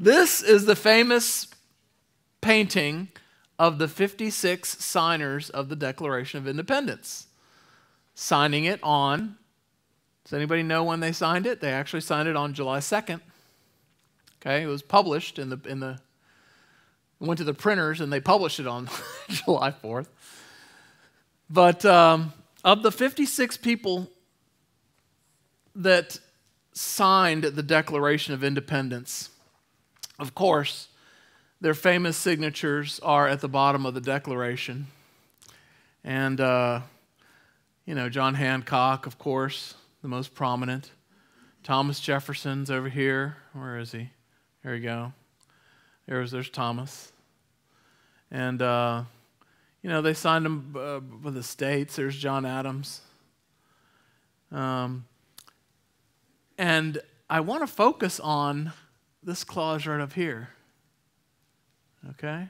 This is the famous painting of the 56 signers of the Declaration of Independence, signing it on, does anybody know when they signed it? They actually signed it on July 2nd. Okay, it was published went to the printers and they published it on July 4th. But of the 56 people that signed the Declaration of Independence, of course, their famous signatures are at the bottom of the Declaration. And, John Hancock, of course, the most prominent. Thomas Jefferson's over here. Where is he? There you go. There's Thomas. And, they signed him with the states. There's John Adams. And I want to focus on this clause right up here. Okay?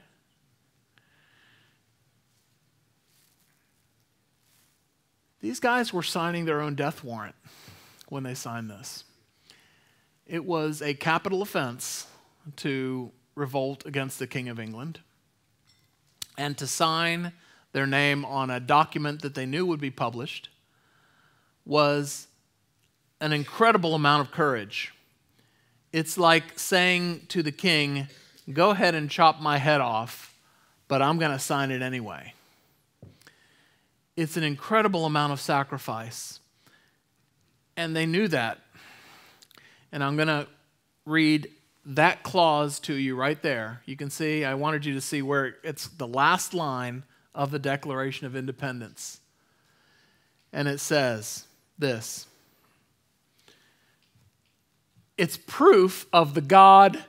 These guys were signing their own death warrant when they signed this. It was a capital offense to revolt against the King of England and to sign their name on a document that they knew would be published was an incredible amount of courage. It's like saying to the king, go ahead and chop my head off, but I'm going to sign it anyway. It's an incredible amount of sacrifice. And they knew that. And I'm going to read that clause to you right there. You can see, I wanted you to see where it's the last line of the Declaration of Independence. And it says this: it's proof of the God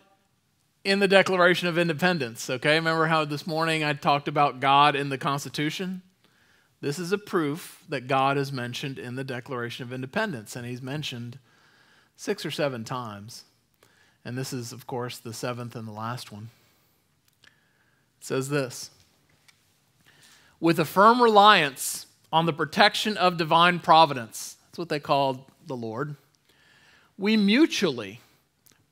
in the Declaration of Independence. Okay, remember how this morning I talked about God in the Constitution? This is a proof that God is mentioned in the Declaration of Independence, and he's mentioned 6 or 7 times. And this is, of course, the 7th and the last one. It says this: with a firm reliance on the protection of divine providence, that's what they called the Lord, we mutually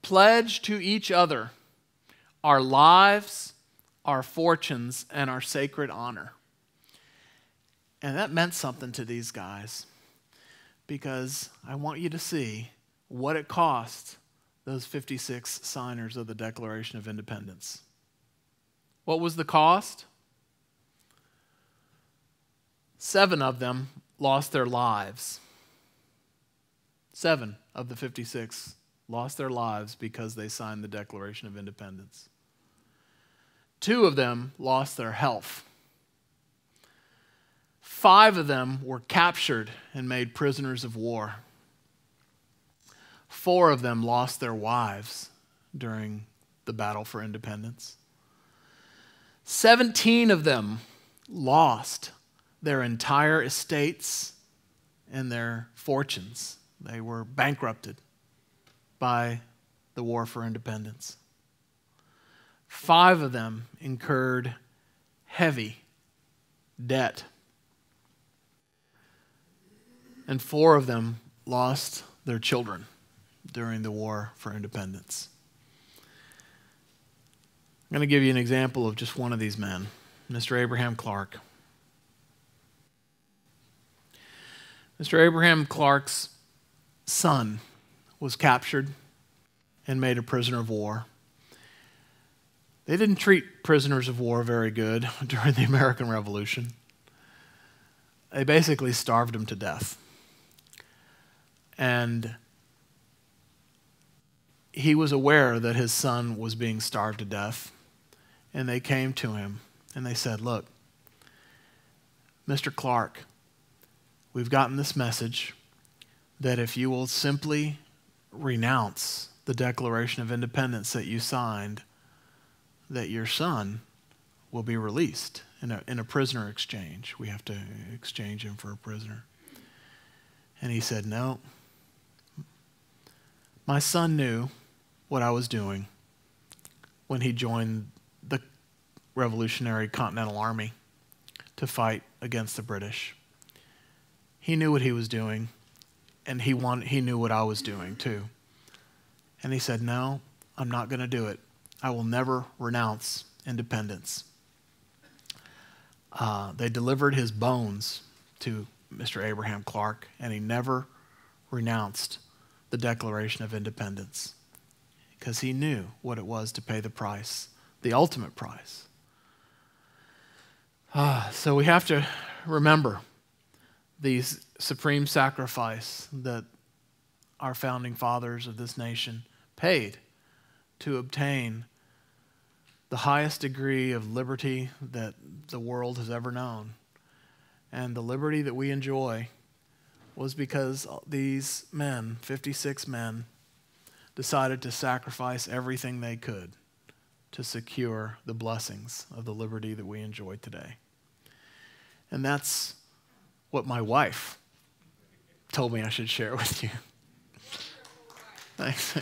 pledge to each other our lives, our fortunes, and our sacred honor. And that meant something to these guys, because I want you to see what it cost those 56 signers of the Declaration of Independence. What was the cost? 7 of them lost their lives. 7 of the 56 lost their lives because they signed the Declaration of Independence. 2 of them lost their health. 5 of them were captured and made prisoners of war. 4 of them lost their wives during the battle for independence. 17 of them lost their entire estates and their fortunes. They were bankrupted by the war for independence. 5 of them incurred heavy debt. And 4 of them lost their children during the war for independence. I'm going to give you an example of just one of these men, Mr. Abraham Clark. Mr. Abraham Clark's son was captured and made a prisoner of war. They didn't treat prisoners of war very good during the American Revolution. They basically starved him to death. And he was aware that his son was being starved to death. And they came to him and they said, look, Mr. Clark, we've gotten this message that if you will simply renounce the Declaration of Independence that you signed, that your son will be released in a prisoner exchange. We have to exchange him for a prisoner. And he said, no. My son knew what I was doing when he joined the Revolutionary Continental Army to fight against the British. He knew what he was doing, and he knew what I was doing too. And he said, no, I'm not going to do it. I will never renounce independence. They delivered his bones to Mr. Abraham Clark, and he never renounced the Declaration of Independence because he knew what it was to pay the price, the ultimate price. So we have to remember these supreme sacrifice that our founding fathers of this nation paid to obtain the highest degree of liberty that the world has ever known. And the liberty that we enjoy was because these men, 56 men, decided to sacrifice everything they could to secure the blessings of the liberty that we enjoy today. And that's what my wife told me I should share with you. Thanks.